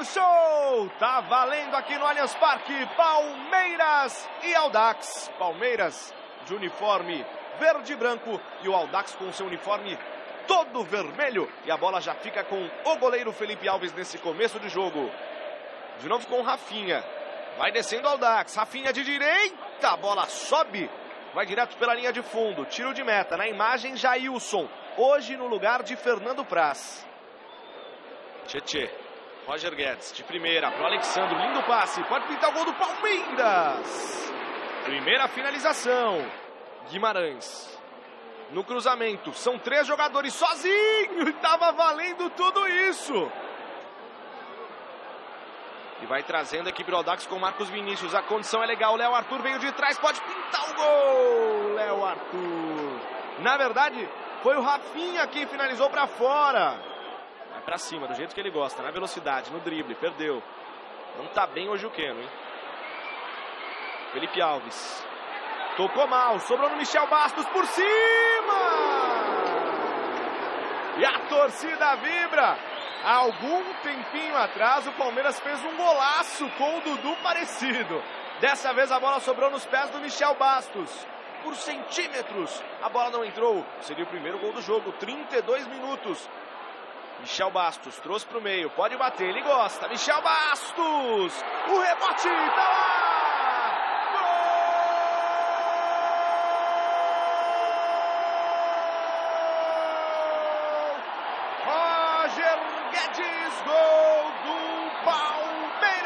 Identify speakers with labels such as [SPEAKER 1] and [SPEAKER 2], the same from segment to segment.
[SPEAKER 1] no show! Tá valendo aqui no Allianz Parque, Palmeiras e Audax. Palmeiras de uniforme verde e branco e o Audax com seu uniforme todo vermelho. E a bola já fica com o goleiro Felipe Alves nesse começo de jogo. De novo com o Rafinha. Vai descendo o Audax. Rafinha de direita, a bola sobe. Vai direto pela linha de fundo. Tiro de meta. Na imagem, Jailson. Hoje no lugar de Fernando Praz. Tietê. Roger Guedes de primeira para o Alexandro. Lindo passe. Pode pintar o gol do Palmeiras. Primeira finalização. Guimarães. No cruzamento. São 3 jogadores sozinho. E tava valendo tudo isso. E vai trazendo a equipe do Audax com Marcos Vinícius. A condição é legal. Léo Arthur veio de trás. Pode pintar o gol. Léo Arthur. Na verdade, foi o Rafinha quem finalizou para fora. Vai para cima, do jeito que ele gosta. Na velocidade, no drible. Perdeu. Não tá bem hoje o Keno, hein? Felipe Alves. Tocou mal. Sobrou no Michel Bastos por cima. E a torcida vibra. Há algum tempinho atrás, o Palmeiras fez um golaço com o Dudu parecido. Dessa vez a bola sobrou nos pés do Michel Bastos. Por centímetros, a bola não entrou. Seria o primeiro gol do jogo, 32 minutos. Michel Bastos trouxe para o meio, pode bater, ele gosta. Michel Bastos, o rebote, tá lá! Guedes, gol do Palmeiras!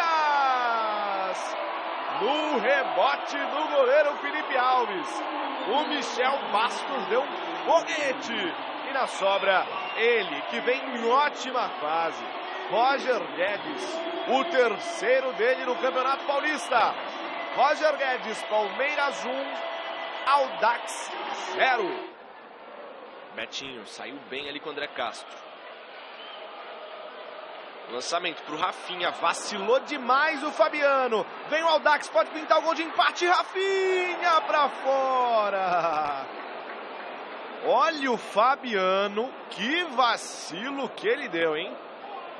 [SPEAKER 1] No rebote do goleiro Felipe Alves. O Michel Bastos deu um foguete. E na sobra, ele que vem em ótima fase. Roger Guedes, o terceiro dele no Campeonato Paulista. Roger Guedes, Palmeiras 1, Audax 0. Betinho saiu bem ali com o André Castro. Lançamento para o Rafinha, vacilou demais o Fabiano. Vem o Audax, pode pintar o gol de empate. Rafinha para fora. Olha o Fabiano, que vacilo que ele deu, hein?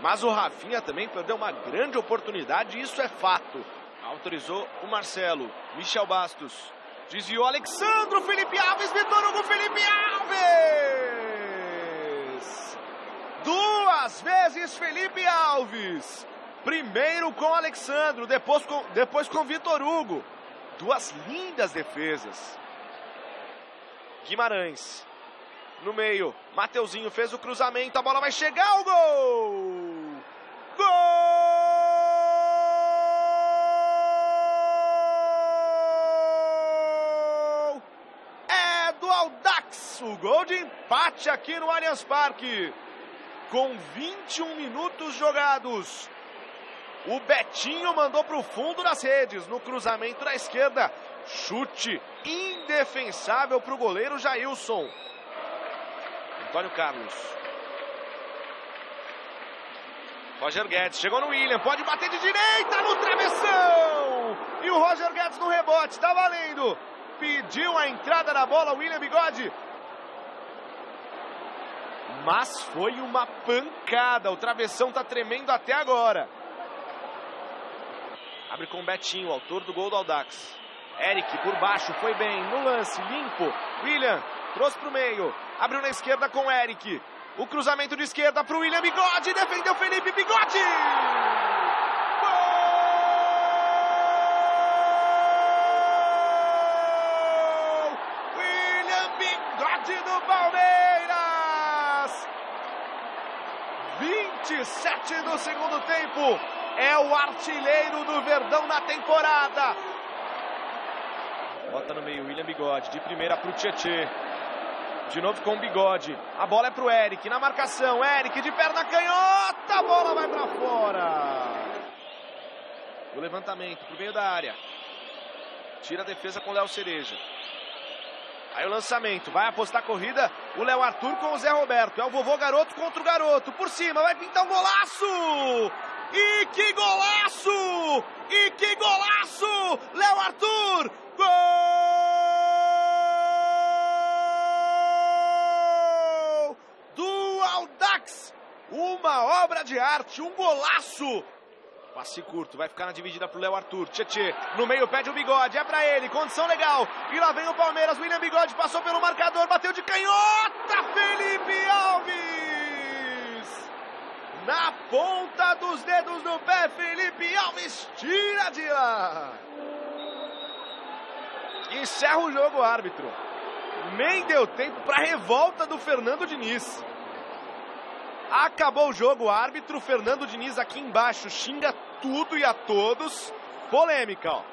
[SPEAKER 1] Mas o Rafinha também perdeu uma grande oportunidade, isso é fato. Autorizou o Marcelo, Michel Bastos. Desviou Alexandro, Felipe Alves, Vitor Hugo, Felipe Alves! 2 vezes Felipe Alves. Primeiro com Alexandro, depois com Vitor Hugo. 2 lindas defesas. Guimarães. No meio, Mateuzinho fez o cruzamento, a bola vai chegar, o gol! Gol! É do Audax, o gol de empate aqui no Allianz Parque. Com 21 minutos jogados. O Betinho mandou para o fundo das redes, no cruzamento da esquerda. Chute indefensável para o goleiro Jailson. Antônio Carlos. Roger Guedes, chegou no William, pode bater de direita no travessão. E o Roger Guedes no rebote, tá valendo. Pediu a entrada na bola, o William Bigode. Mas foi uma pancada, o travessão tá tremendo até agora. Abre com o Betinho, autor do gol do Audax. Eric por baixo, foi bem, no lance, limpo. William trouxe pro meio, abriu na esquerda com o Eric. O cruzamento de esquerda pro William Bigode, defendeu Felipe Bigode! Gol! William Bigode do Palmeiras! 27 do segundo tempo, é o artilheiro do Verdão na temporada. Bota no meio, William Bigode, de primeira pro Tietê. De novo com o Bigode, a bola é pro Eric, na marcação, Eric de perna canhota, a bola vai pra fora. O levantamento pro meio da área. Tira a defesa com o Léo Cereja. Aí o lançamento, vai apostar a corrida, o Léo Arthur com o Zé Roberto. É o vovô garoto contra o garoto, por cima, vai pintar um golaço! E que golaço! E que golaço! Léo Arthur! Gol! Do Audax! Uma obra de arte, um golaço! Passe curto, vai ficar na dividida pro Léo Arthur. Tietê, no meio pede o Bigode, é pra ele, condição legal. E lá vem o Palmeiras, William Bigode passou pelo marcador, bateu de canhota, Felipe Alves! Na ponta dos dedos do pé, Felipe Alves tira de lá. Encerra o jogo o árbitro. Nem deu tempo para revolta do Fernando Diniz. Acabou o jogo, o árbitro Fernando Diniz aqui embaixo xinga tudo e a todos. Polêmica, ó.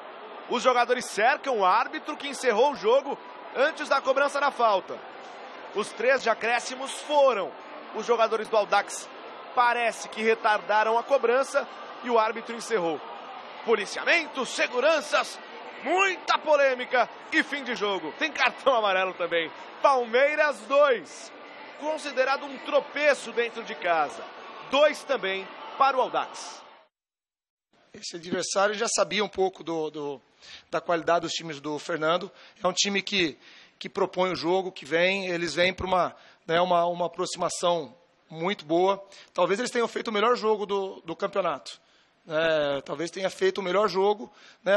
[SPEAKER 1] Os jogadores cercam o árbitro que encerrou o jogo antes da cobrança da falta. Os 3 de acréscimos foram os jogadores do Audax. Parece que retardaram a cobrança e o árbitro encerrou. Policiamento, seguranças, muita polêmica e fim de jogo. Tem cartão amarelo também. Palmeiras 2. Considerado um tropeço dentro de casa. 2 também para o Audax.
[SPEAKER 2] Esse adversário já sabia um pouco da qualidade dos times do Fernando. É um time que propõe o jogo, que vem. Eles vêm para uma aproximação muito boa. Talvez eles tenham feito o melhor jogo do campeonato. Talvez tenha feito o melhor jogo.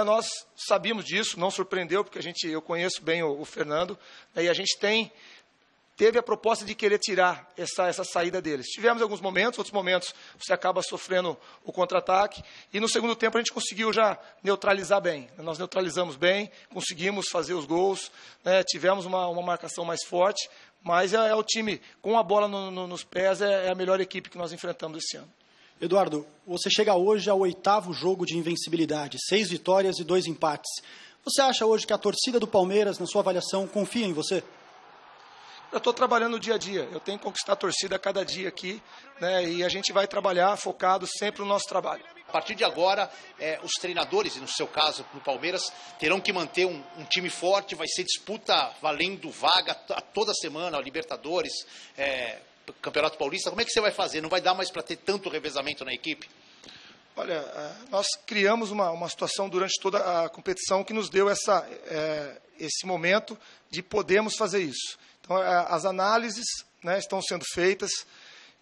[SPEAKER 2] Nós sabíamos disso, não surpreendeu, porque eu conheço bem o Fernando. E a gente teve a proposta de querer tirar essa saída deles. Tivemos alguns momentos, outros momentos você acaba sofrendo o contra-ataque, e no segundo tempo a gente conseguiu já neutralizar bem. Nós neutralizamos bem, conseguimos fazer os gols, tivemos uma marcação mais forte, mas é o time com a bola nos pés, é a melhor equipe que nós enfrentamos esse ano.
[SPEAKER 3] Eduardo, você chega hoje ao 8º jogo de invencibilidade, 6 vitórias e 2 empates. Você acha hoje que a torcida do Palmeiras, na sua avaliação, confia em você?
[SPEAKER 2] Eu estou trabalhando no dia a dia, eu tenho que conquistar a torcida a cada dia aqui, e a gente vai trabalhar focado sempre no nosso trabalho.
[SPEAKER 4] A partir de agora, os treinadores, e no seu caso, no Palmeiras, terão que manter um time forte, vai ser disputa valendo vaga toda semana, Libertadores, Campeonato Paulista. Como é que você vai fazer? Não vai dar mais para ter tanto revezamento na equipe?
[SPEAKER 2] Olha, nós criamos uma situação durante toda a competição que nos deu esse momento de podermos fazer isso. Então, as análises estão sendo feitas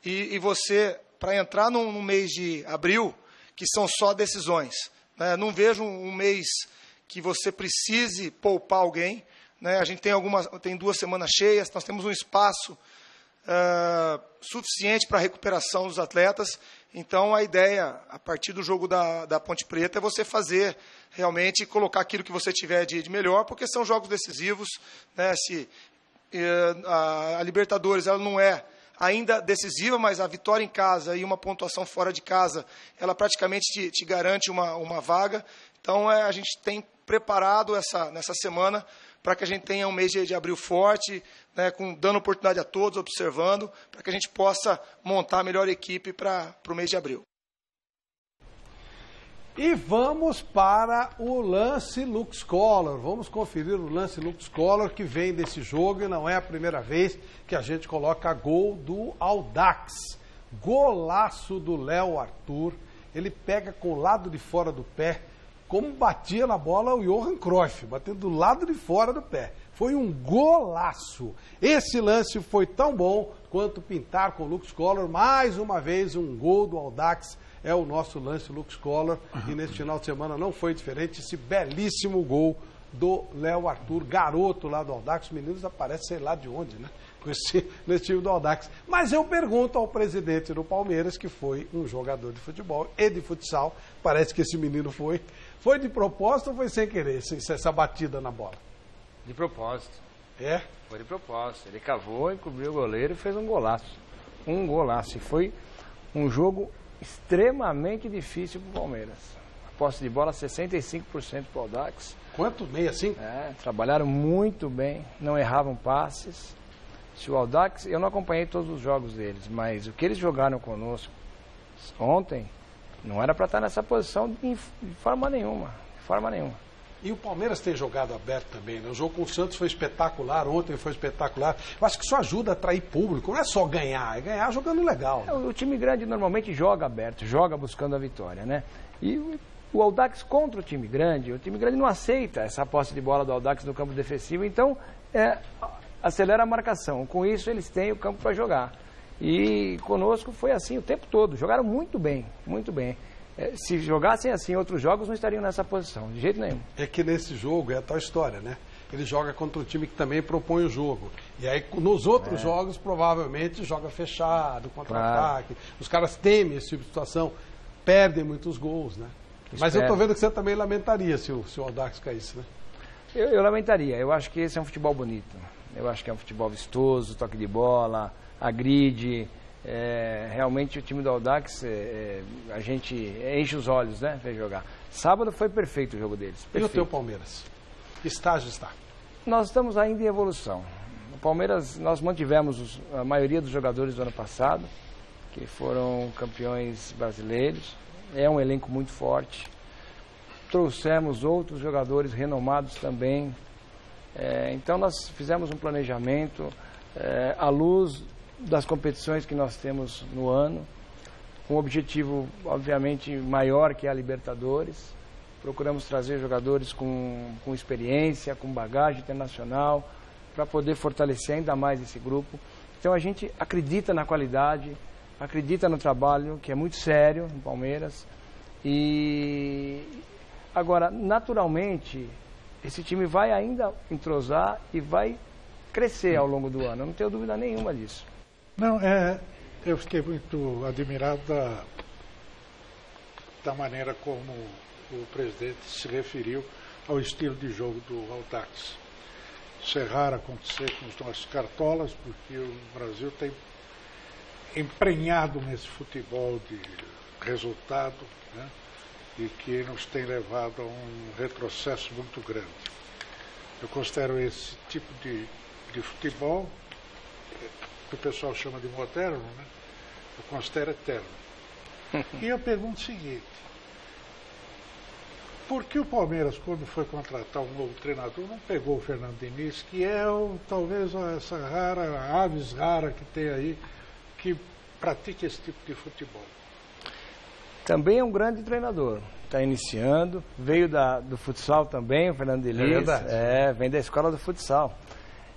[SPEAKER 2] e você, para entrar num mês de abril, que são só decisões, não vejo um mês que você precise poupar alguém. A gente tem 2 semanas cheias, nós temos um espaço suficiente para a recuperação dos atletas. Então, a ideia, a partir do jogo da Ponte Preta, é você fazer realmente, colocar aquilo que você tiver de melhor, porque são jogos decisivos. A Libertadores ela não é ainda decisiva, mas a vitória em casa e uma pontuação fora de casa, ela praticamente te garante uma vaga. Então, a gente tem preparado nessa semana para que a gente tenha um mês de abril forte, dando oportunidade a todos, observando, para que a gente possa montar a melhor equipe para o mês de abril.
[SPEAKER 5] E vamos para o lance Lux Color. Vamos conferir o lance Lux Color que vem desse jogo e não é a primeira vez que a gente coloca gol do Audax. Golaço do Léo Arthur. Ele pega com o lado de fora do pé, como batia na bola o Johan Cruyff, batendo do lado de fora do pé. Foi um golaço. Esse lance foi tão bom quanto pintar com o Lux Color. Mais uma vez, um gol do Audax. É o nosso lance Lux Color. E neste final de semana não foi diferente. Esse belíssimo gol do Léo Arthur, garoto lá do Audax. Os meninos aparecem sei lá de onde, nesse time do Audax. Mas eu pergunto ao presidente do Palmeiras, que foi um jogador de futebol e de futsal. Parece que esse menino foi de propósito ou foi sem querer, essa batida na bola?
[SPEAKER 6] De propósito.
[SPEAKER 5] É?
[SPEAKER 6] Foi de propósito. Ele cavou, encobriu o goleiro e fez um golaço. Um golaço. E foi um jogo extremamente difícil para o Palmeiras. A posse de bola 65% para o Audax.
[SPEAKER 5] Quanto? 65?
[SPEAKER 6] Trabalharam muito bem, não erravam passes. Se o Audax, eu não acompanhei todos os jogos deles, mas o que eles jogaram conosco ontem não era para estar nessa posição de forma nenhuma. De forma nenhuma.
[SPEAKER 5] E o Palmeiras tem jogado aberto também, O jogo com o Santos foi espetacular, ontem foi espetacular. Eu acho que isso ajuda a atrair público, não é só ganhar, é ganhar jogando legal.
[SPEAKER 6] O time grande normalmente joga aberto, joga buscando a vitória, E o Audax contra o time grande não aceita essa posse de bola do Audax no campo defensivo, então acelera a marcação. Com isso eles têm o campo para jogar. E conosco foi assim o tempo todo, jogaram muito bem, muito bem. Se jogassem assim outros jogos, não estariam nessa posição, de jeito nenhum.
[SPEAKER 5] É que nesse jogo é a tal história, né? Ele joga contra um time que também propõe o jogo. E aí, nos outros jogos, provavelmente, joga fechado, contra-ataque. Os caras temem esse tipo de situação, perdem muitos gols, né? Mas eu estou vendo que você também lamentaria se o Audax caísse, né?
[SPEAKER 6] Eu lamentaria. Eu acho que esse é um futebol bonito. Eu acho que é um futebol vistoso, toque de bola, agride. Realmente o time do Audax, a gente enche os olhos, né, para jogar. Sábado foi perfeito o jogo deles. Perfeito.
[SPEAKER 5] E o teu Palmeiras? Que estágio está?
[SPEAKER 6] Nós estamos ainda em evolução. O Palmeiras, nós mantivemos a maioria dos jogadores do ano passado, que foram campeões brasileiros. É um elenco muito forte. Trouxemos outros jogadores renomados também. Então nós fizemos um planejamento à luz das competições que nós temos no ano, com um objetivo obviamente maior que a Libertadores. Procuramos trazer jogadores com experiência, com bagagem internacional, para poder fortalecer ainda mais esse grupo. Então a gente acredita na qualidade, acredita no trabalho, que é muito sério no Palmeiras. E agora, naturalmente, esse time vai ainda entrosar e vai crescer ao longo do ano. Eu não tenho dúvida nenhuma disso.
[SPEAKER 7] Não, eu fiquei muito admirado da maneira como o presidente se referiu ao estilo de jogo do Audax. Isso é raro acontecer com os nossos cartolas, porque o Brasil tem emprenhado nesse futebol de resultado, né, e que nos tem levado a um retrocesso muito grande. Eu considero esse tipo de futebol, que o pessoal chama de moderno, né, eu considero eterno. E eu pergunto o seguinte: por que o Palmeiras, quando foi contratar um novo treinador, não pegou o Fernando Diniz, que é talvez essa aves rara que tem aí, que pratica esse tipo de futebol?
[SPEAKER 6] Também é um grande treinador. Está iniciando, veio do futsal também, o Fernando Diniz.
[SPEAKER 5] É verdade.
[SPEAKER 6] Vem da escola do futsal.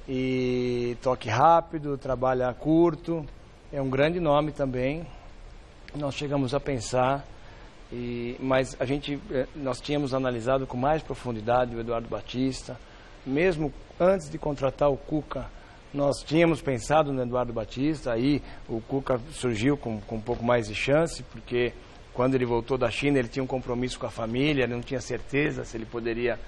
[SPEAKER 6] E toque rápido, trabalha curto, é um grande nome também. Nós chegamos a pensar, mas nós tínhamos analisado com mais profundidade o Eduardo Batista. Mesmo antes de contratar o Cuca, nós tínhamos pensado no Eduardo Batista. Aí o Cuca surgiu com um pouco mais de chance, porque quando ele voltou da China ele tinha um compromisso com a família, ele não tinha certeza se ele poderia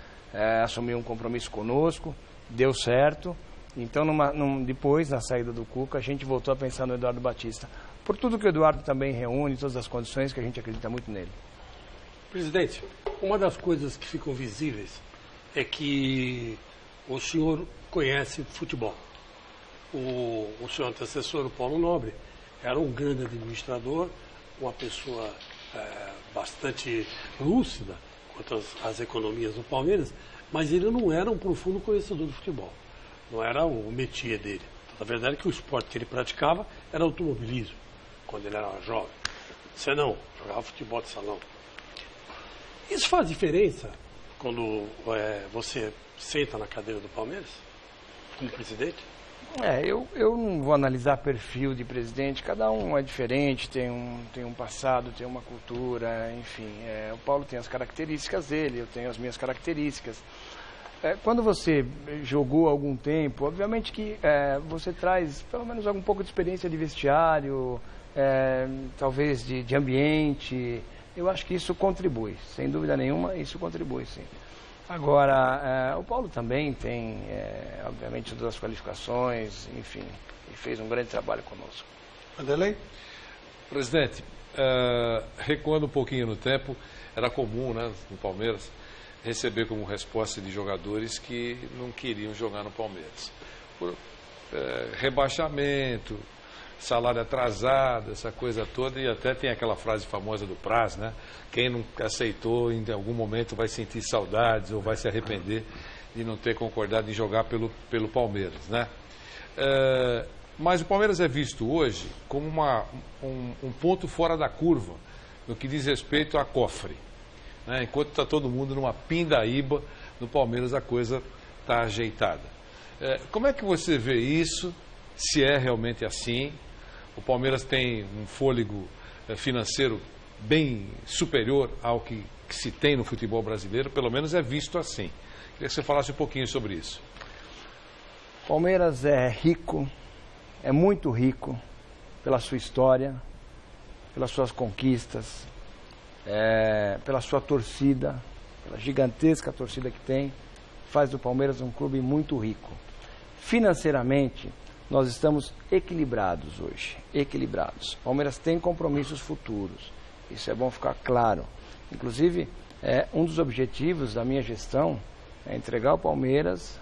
[SPEAKER 6] assumir um compromisso conosco. Deu certo. Então, depois, na saída do Cuca, a gente voltou a pensar no Eduardo Batista. Por tudo que o Eduardo também reúne, todas as condições que a gente acredita muito nele.
[SPEAKER 8] Presidente, uma das coisas que ficam visíveis é que o senhor conhece futebol. O seu antecessor, o Paulo Nobre, era um grande administrador, uma pessoa bastante lúcida quanto às economias do Palmeiras, mas ele não era um profundo conhecedor do futebol. Não era o métier dele. Na verdade, que o esporte que ele praticava era automobilismo, quando ele era jovem. Você não, jogava futebol de salão. Isso faz diferença quando você senta na cadeira do Palmeiras, como presidente?
[SPEAKER 6] Eu não vou analisar perfil de presidente, cada um é diferente, tem um passado, tem uma cultura, enfim. O Paulo tem as características dele, eu tenho as minhas características. Quando você jogou há algum tempo, obviamente que você traz pelo menos algum pouco de experiência de vestiário, talvez de ambiente. Eu acho que isso contribui, sem dúvida nenhuma, isso contribui, sim. Agora, o Paulo também tem, obviamente, todas as qualificações, enfim, e fez um grande trabalho conosco.
[SPEAKER 5] Vanderlei?
[SPEAKER 9] Presidente, recuando um pouquinho no tempo, era comum, né, no Palmeiras, receber como resposta de jogadores que não queriam jogar no Palmeiras. Por rebaixamento, salário atrasado, essa coisa toda, e até tem aquela frase famosa do Praz, né? Quem não aceitou em algum momento vai sentir saudades ou vai se arrepender de não ter concordado em jogar pelo Palmeiras, né? Mas o Palmeiras é visto hoje como um ponto fora da curva no que diz respeito a cofre. Enquanto está todo mundo numa pindaíba, no Palmeiras a coisa está ajeitada. Como é que você vê isso, se é realmente assim? O Palmeiras tem um fôlego financeiro bem superior ao que se tem no futebol brasileiro, pelo menos é visto assim. Queria que você falasse um pouquinho sobre isso.
[SPEAKER 6] Palmeiras é rico, é muito rico pela sua história, pelas suas conquistas, pela sua torcida, pela gigantesca torcida que tem, faz do Palmeiras um clube muito rico. Financeiramente, nós estamos equilibrados hoje, equilibrados. O Palmeiras tem compromissos futuros, isso é bom ficar claro. Inclusive, um dos objetivos da minha gestão é entregar o Palmeiras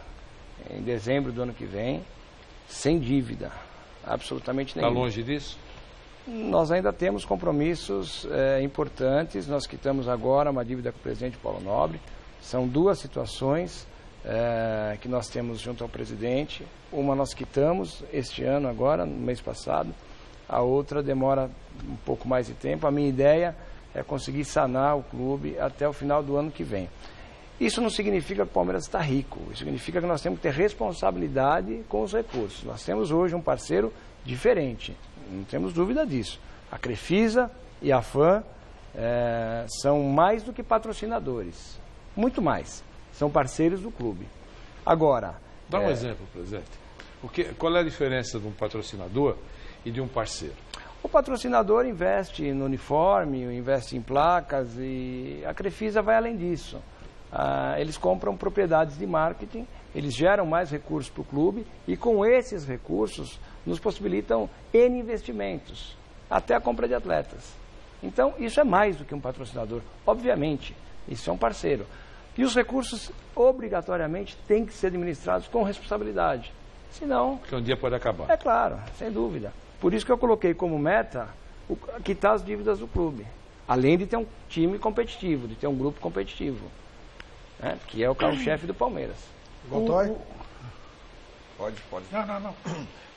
[SPEAKER 6] em dezembro do ano que vem, sem dívida, absolutamente nenhuma.
[SPEAKER 9] Está longe disso?
[SPEAKER 6] Nós ainda temos compromissos importantes, nós quitamos agora uma dívida com o presidente Paulo Nobre. São duas situações que nós temos junto ao presidente. Uma nós quitamos este ano agora, no mês passado, a outra demora um pouco mais de tempo. A minha ideia é conseguir sanar o clube até o final do ano que vem. Isso não significa que o Palmeiras está rico, isso significa que nós temos que ter responsabilidade com os recursos. Nós temos hoje um parceiro diferente, não temos dúvida disso. A Crefisa e a FAM são mais do que patrocinadores, muito mais, são parceiros do clube. Agora...
[SPEAKER 9] Dá um exemplo, presidente. Qual é a diferença de um patrocinador e de um parceiro?
[SPEAKER 6] O patrocinador investe no uniforme, investe em placas e a Crefisa vai além disso. Eles compram propriedades de marketing, eles geram mais recursos para o clube e com esses recursos nos possibilitam N investimentos, até a compra de atletas. Então, isso é mais do que um patrocinador, obviamente, isso é um parceiro. E os recursos, obrigatoriamente, têm que ser administrados com responsabilidade, senão...
[SPEAKER 9] Porque um dia pode acabar.
[SPEAKER 6] É claro, sem dúvida. Por isso que eu coloquei como meta quitar as dívidas do clube, além de ter um time competitivo, de ter um grupo competitivo. Que é o carro-chefe do Palmeiras.
[SPEAKER 5] Godoy?
[SPEAKER 10] Pode.
[SPEAKER 7] Não.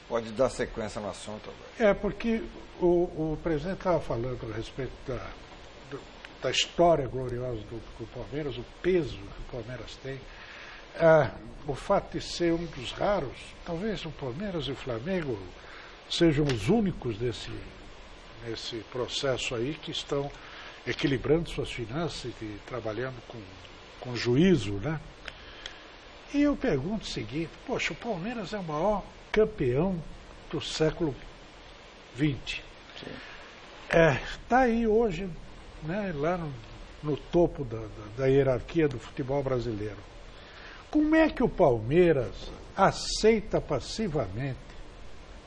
[SPEAKER 10] Pode dar sequência no assunto agora.
[SPEAKER 7] Porque o presidente estava falando a respeito da história gloriosa do Palmeiras, o peso que o Palmeiras tem. O fato de ser um dos raros, talvez o Palmeiras e o Flamengo sejam os únicos nesse processo aí que estão equilibrando suas finanças e trabalhando com juízo, né? E eu pergunto o seguinte, poxa, o Palmeiras é o maior campeão do século XX. Está aí hoje, né, lá no topo da hierarquia do futebol brasileiro. Como é que o Palmeiras aceita passivamente,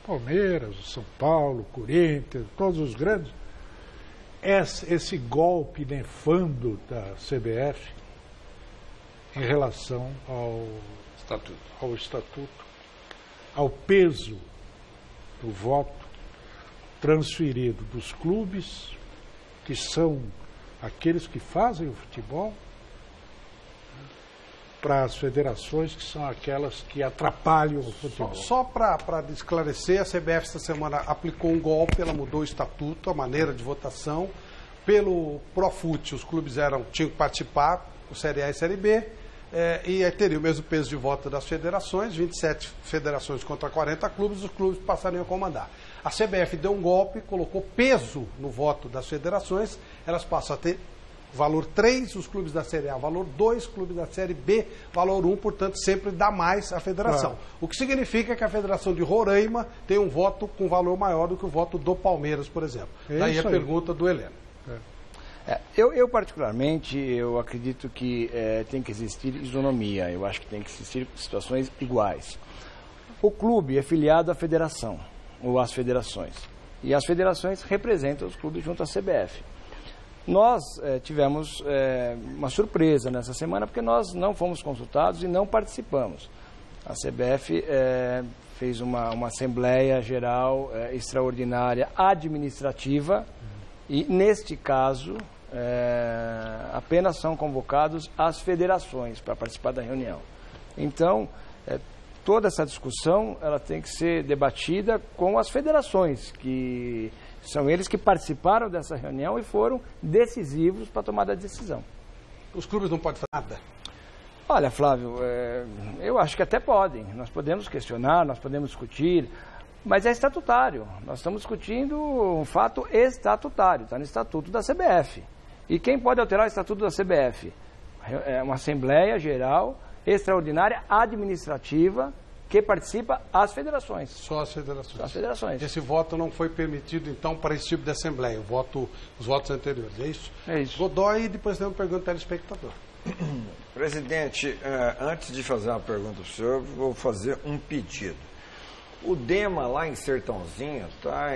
[SPEAKER 7] Palmeiras, São Paulo, Corinthians, todos os grandes, esse golpe nefando da CBF em relação ao estatuto, ao peso do voto transferido dos clubes, que são aqueles que fazem o futebol, para as federações, que são aquelas que atrapalham o futebol.
[SPEAKER 5] Só para esclarecer, a CBF esta semana aplicou um golpe, ela mudou o estatuto, a maneira de votação. Pelo Profut, os clubes tinham que participar, o Série A e Série B, e aí teria o mesmo peso de voto das federações, 27 federações contra 40 clubes, os clubes passariam a comandar. A CBF deu um golpe, colocou peso no voto das federações, elas passam a ter valor 3, os clubes da Série A, valor 2, clubes da Série B, valor 1, portanto, sempre dá mais à federação. O que significa que a Federação de Roraima tem um voto com valor maior do que o voto do Palmeiras, por exemplo. Daí a pergunta do Heleno.
[SPEAKER 6] Eu particularmente, eu acredito que tem que existir isonomia, eu acho que tem que existir situações iguais. O clube é filiado à federação, ou às federações, e as federações representam os clubes junto à CBF. Nós tivemos uma surpresa nessa semana, porque nós não fomos consultados e não participamos. A CBF fez uma Assembleia Geral Extraordinária Administrativa e, neste caso, apenas são convocados as federações para participar da reunião. Então, toda essa discussão ela tem que ser debatida com as federações, que são eles que participaram dessa reunião e foram decisivos para a tomada da decisão.
[SPEAKER 5] Os clubes não podem fazer nada?
[SPEAKER 6] Olha, Flávio, eu acho que até podem. Nós podemos questionar, nós podemos discutir. Mas é estatutário. Nós estamos discutindo um fato estatutário, está no estatuto da CBF. E quem pode alterar o estatuto da CBF? É uma Assembleia Geral Extraordinária Administrativa que participa as federações.
[SPEAKER 5] Só as federações.
[SPEAKER 6] Só as federações.
[SPEAKER 5] Esse voto não foi permitido, então, para esse tipo de Assembleia, os votos anteriores, é isso?
[SPEAKER 6] É isso.
[SPEAKER 5] Godoy, e depois tem uma pergunta do telespectador.
[SPEAKER 10] Presidente, antes de fazer uma pergunta para o senhor, vou fazer um pedido. O Dema, lá em Sertãozinho, está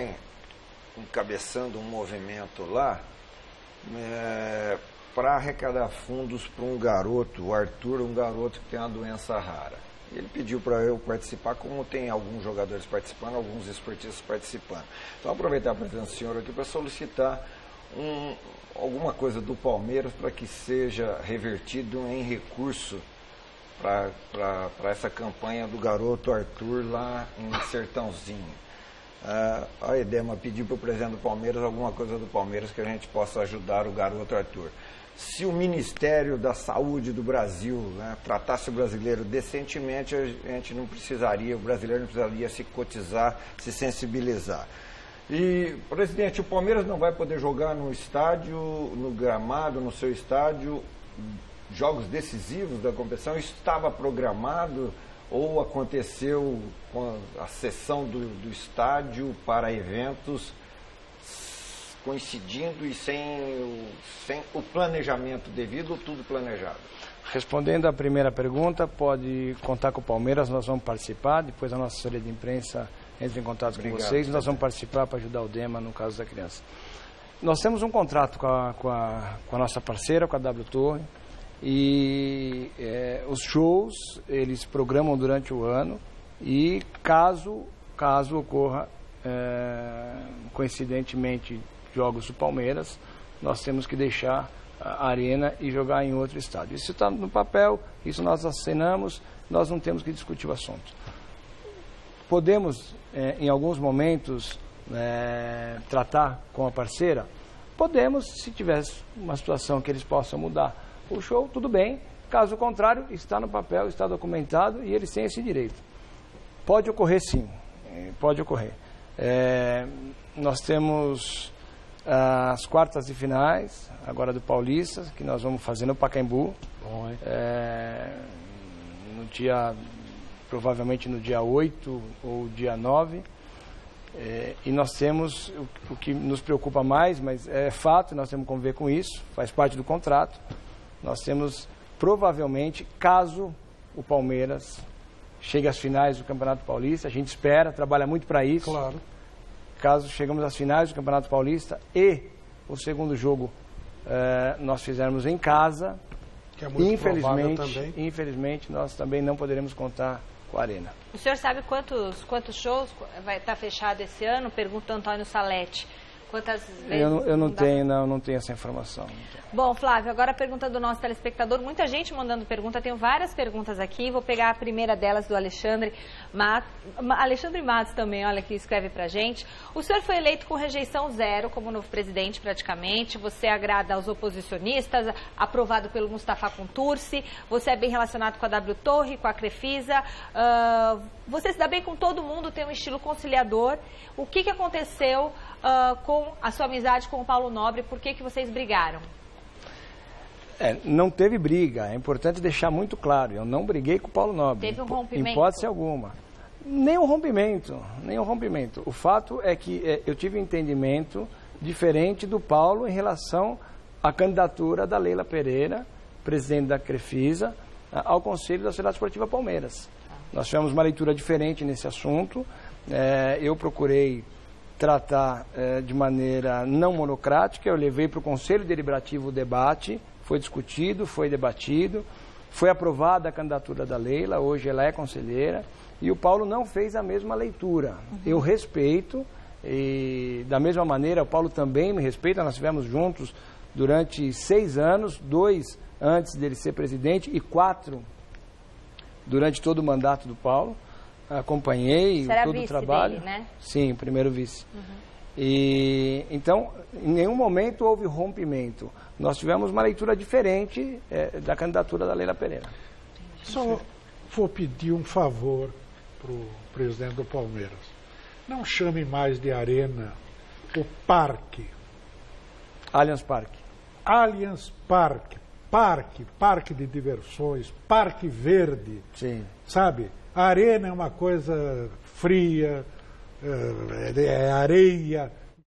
[SPEAKER 10] encabeçando um movimento lá para arrecadar fundos para um garoto, o Arthur, um garoto que tem uma doença rara. Ele pediu para eu participar, como tem alguns jogadores participando, alguns esportistas participando. Então, aproveitar a presença do senhor aqui para solicitar alguma coisa do Palmeiras para que seja revertido em recurso para essa campanha do garoto Arthur lá em Sertãozinho. A Edema pediu para o presidente do Palmeiras alguma coisa do Palmeiras que a gente possa ajudar o garoto Arthur. Se o Ministério da Saúde do Brasil, né, tratasse o brasileiro decentemente, a gente não precisaria, o brasileiro não precisaria se cotizar, se sensibilizar. E, presidente, o Palmeiras não vai poder jogar no estádio, no gramado, no seu estádio, jogos decisivos da competição. Estava programado ou aconteceu com a cessão do estádio para eventos coincidindo e sem o planejamento devido ou tudo planejado?
[SPEAKER 6] Respondendo à primeira pergunta, pode contar com o Palmeiras, nós vamos participar, depois a nossa assessoria de imprensa entra em contato com vocês e nós vamos participar para ajudar o Dema no caso da criança. Nós temos um contrato com a nossa parceira, com a W Torre, e os shows eles programam durante o ano e caso ocorra coincidentemente jogos do Palmeiras, nós temos que deixar a arena e jogar em outro estádio. Isso está no papel, isso nós assinamos, nós não temos que discutir o assunto. Podemos, em alguns momentos, tratar com a parceira? Podemos, se tiver uma situação que eles possam mudar o show, tudo bem. Caso contrário, está no papel, está documentado e eles têm esse direito. Pode ocorrer sim, pode ocorrer. Nós temos as quartas de finais, agora do Paulista, que nós vamos fazer no Pacaembu.
[SPEAKER 8] Bom,
[SPEAKER 6] Provavelmente no dia 8 ou dia 9. E nós temos o que nos preocupa mais, mas é fato, nós temos que conviver com isso, faz parte do contrato. Nós temos, provavelmente, caso o Palmeiras chegue às finais do Campeonato Paulista, a gente espera, trabalha muito para isso.
[SPEAKER 5] Claro.
[SPEAKER 6] Caso chegamos às finais do Campeonato Paulista e o segundo jogo nós fizermos em casa,
[SPEAKER 5] que é muito provável também.
[SPEAKER 6] Infelizmente, nós também não poderemos contar com a Arena.
[SPEAKER 11] O senhor sabe quantos shows vai estar fechado esse ano? Pergunta Antônio Salete. Quantas vezes?
[SPEAKER 6] Eu não tenho essa informação.
[SPEAKER 11] Bom, Flávio, agora a pergunta do nosso telespectador. Muita gente mandando pergunta, tenho várias perguntas aqui. Vou pegar a primeira delas do Alexandre Matos também, olha, que escreve pra gente. O senhor foi eleito com rejeição zero como novo presidente praticamente. Você agrada aos oposicionistas, aprovado pelo Mustafa Contursi. Você é bem relacionado com a W Torre, com a Crefisa. Você se dá bem com todo mundo, tem um estilo conciliador. O que aconteceu com a sua amizade com o Paulo Nobre? Por que vocês brigaram?
[SPEAKER 6] Não teve briga, é importante deixar muito claro, eu não briguei com o Paulo Nobre.
[SPEAKER 11] Teve um rompimento?
[SPEAKER 6] Em hipótese alguma. Nem um rompimento. O fato é que eu tive um entendimento diferente do Paulo em relação à candidatura da Leila Pereira, presidente da Crefisa, ao Conselho da Sociedade Esportiva Palmeiras. Nós tivemos uma leitura diferente nesse assunto, eu procurei tratar de maneira não monocrática, eu levei para o Conselho Deliberativo o debate, foi discutido, foi debatido, foi aprovada a candidatura da Leila, hoje ela é conselheira, e o Paulo não fez a mesma leitura. Eu respeito, e da mesma maneira o Paulo também me respeita, nós estivemos juntos durante 6 anos, 2 antes dele ser presidente e 4 durante todo o mandato do Paulo. Acompanhei todo o trabalho.
[SPEAKER 11] Dele, né?
[SPEAKER 6] Sim, primeiro vice. E então, em nenhum momento houve rompimento. Nós tivemos uma leitura diferente da candidatura da Leila Pereira.
[SPEAKER 7] Só vou pedir um favor para o presidente do Palmeiras. não chame mais de arena o parque.
[SPEAKER 6] Allianz Parque.
[SPEAKER 7] Allianz Parque. Parque de diversões, parque verde.
[SPEAKER 6] Sim.
[SPEAKER 7] Sabe? A arena é uma coisa fria, é areia.